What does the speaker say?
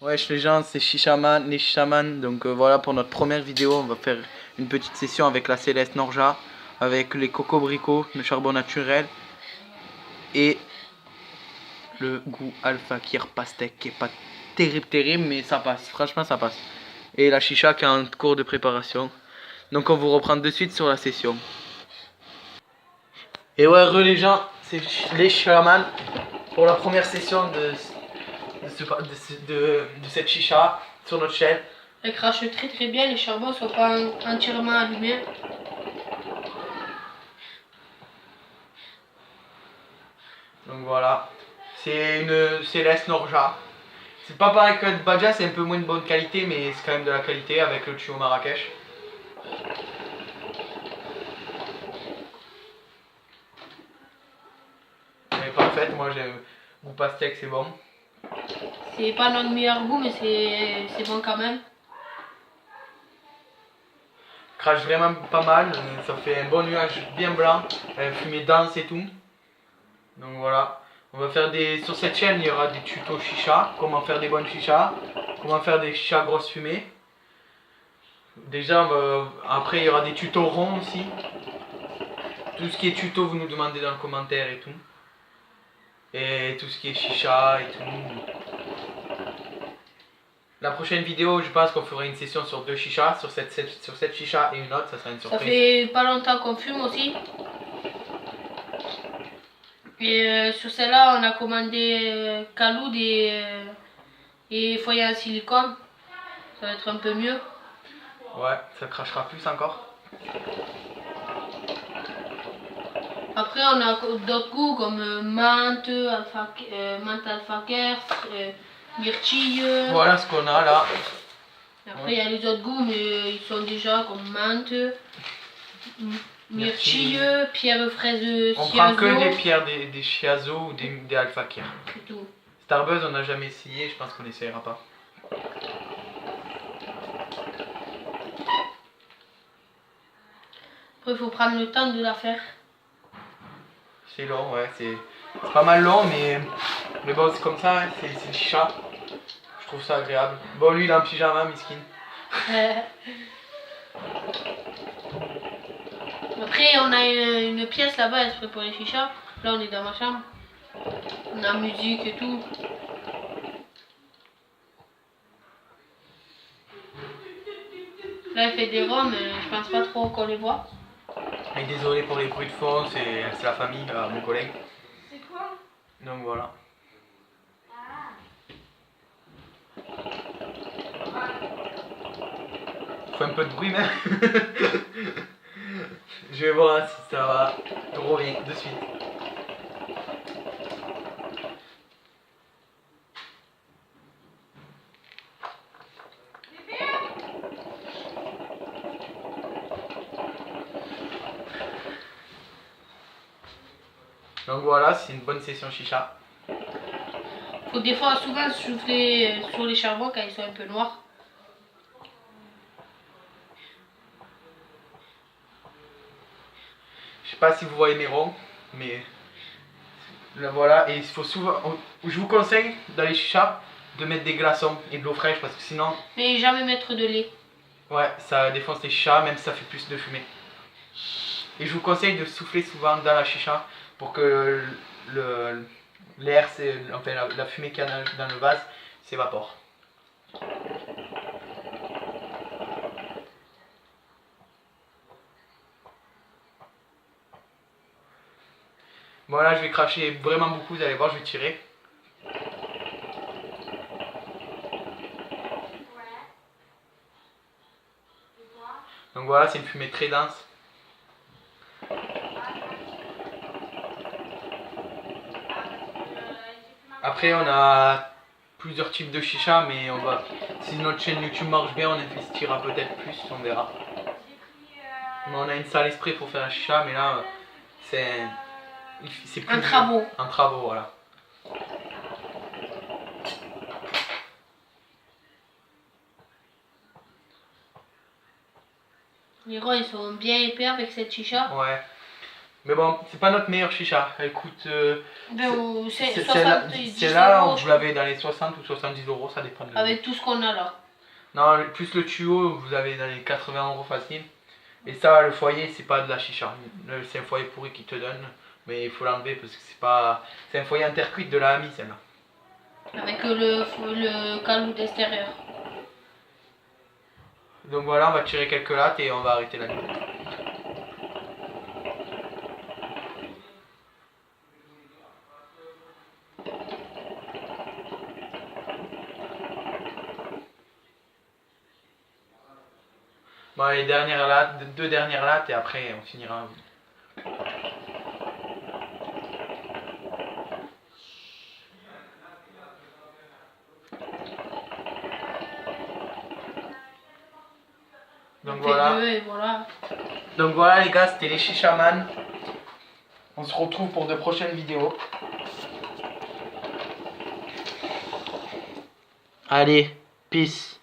Wesh les gens, c'est Shishaman, les Shishaman. Donc voilà, pour notre première vidéo, on va faire une petite session avec la Céleste Norja, avec les cocobricots, le charbon naturel et le goût Al Fakir pastèque qui est pas terrible, mais ça passe, franchement ça passe. Et la chicha qui est en cours de préparation. Donc on vous reprend de suite sur la session. Et ouais, les gens, c'est les Shishaman pour la première session de cette chicha sur notre chaîne. Elle crache très bien, les charbons sont pas entièrement allumés. Donc voilà, c'est une Céleste Norja. C'est pas pareil que Badja, c'est un peu moins de bonne qualité, mais c'est quand même de la qualité avec le tuyau Marrakech. Elle est parfaite, moi j'aime goût pastèque, c'est bon. C'est pas notre meilleur goût, mais c'est bon quand même. Crache vraiment pas mal, ça fait un bon nuage bien blanc, fumée dense et tout. Donc voilà, on va faire sur cette chaîne il y aura des tutos chicha, comment faire des bonnes chichas, comment faire des chichas grosses fumées. Déjà, après il y aura des tutos ronds aussi. Tout ce qui est tuto, vous nous demandez dans le commentaire et tout. Et tout ce qui est chicha et tout. La prochaine vidéo, je pense qu'on fera une session sur 2 chichas, sur cette chicha et une autre, ça sera une surprise. Ça fait pas longtemps qu'on fume aussi. Et sur celle-là, on a commandé caloud et foyer en silicone. Ça va être un peu mieux. Ouais, ça crachera plus encore. Après, on a d'autres goûts comme menthe, menthe alfaker, myrtille. Voilà ce qu'on a là. Après, il y a les autres goûts, mais ils sont déjà comme menthe, myrtille, pierre fraise, on prend que des pierres, des chiazo ou des alfakir. C'est tout. Starbuzz, on n'a jamais essayé, je pense qu'on n'essayera pas. Après, il faut prendre le temps de la faire. C'est long, ouais, c'est pas mal long, mais bon, c'est comme ça, hein, c'est le chicha. Je trouve ça agréable. Bon, lui, il a un pyjama, miskin. Après, on a une pièce là-bas, exprès pour les chichas. Là, on est dans ma chambre. On a musique et tout. Là, il fait des ronds, mais je pense pas trop qu'on les voit. Et désolé pour les bruits de fond, c'est la famille, mon collègue. C'est quoi? Donc voilà. Faut un peu de bruit même. Je vais voir si ça va. Je reviens de suite. Donc voilà, c'est une bonne session chicha. Faut des fois souvent souffler sur les charbons quand ils sont un peu noirs. Je sais pas si vous voyez mes ronds, mais là voilà, et il faut souvent. Je vous conseille dans les chichas de mettre des glaçons et de l'eau fraîche parce que sinon. Mais jamais mettre de lait. Ouais, ça défonce les chichas, même si ça fait plus de fumée. Et je vous conseille de souffler souvent dans la chicha pour que l'air, enfin la fumée qu'il y a dans le vase s'évapore. Bon là je vais cracher vraiment beaucoup, vous allez voir, je vais tirer. Donc voilà, c'est une fumée très dense. Après on a plusieurs types de chicha, mais si notre chaîne YouTube marche bien, on investira peut-être plus, on verra. Mais on a une salle esprit pour faire la chicha, mais là c'est plus un travaux. Un travaux, voilà. Les ronds ils sont bien épais avec cette chicha. Ouais. Mais bon, c'est pas notre meilleure chicha. Elle coûte. Ben, c'est Celle-là, 70 celle-là, euros, vous l'avez dans les 60 ou 70 euros, ça dépend de la. avec tout ce qu'on a là. Non, plus le tuyau, vous avez dans les 80 euros facile. Et ça, le foyer, c'est pas de la chicha. C'est un foyer pourri qui te donne. Mais il faut l'enlever parce que c'est pas. C'est un foyer intercuite de la Ami, celle-là. Avec le calou d'extérieur. Donc voilà, on va tirer quelques lattes et on va arrêter la vidéo. Bon, les dernières lattes, deux dernières lattes et après on finira. Donc voilà. Et voilà. Donc voilà les gars, c'était les Chichaman. On se retrouve pour de prochaines vidéos. Allez, peace.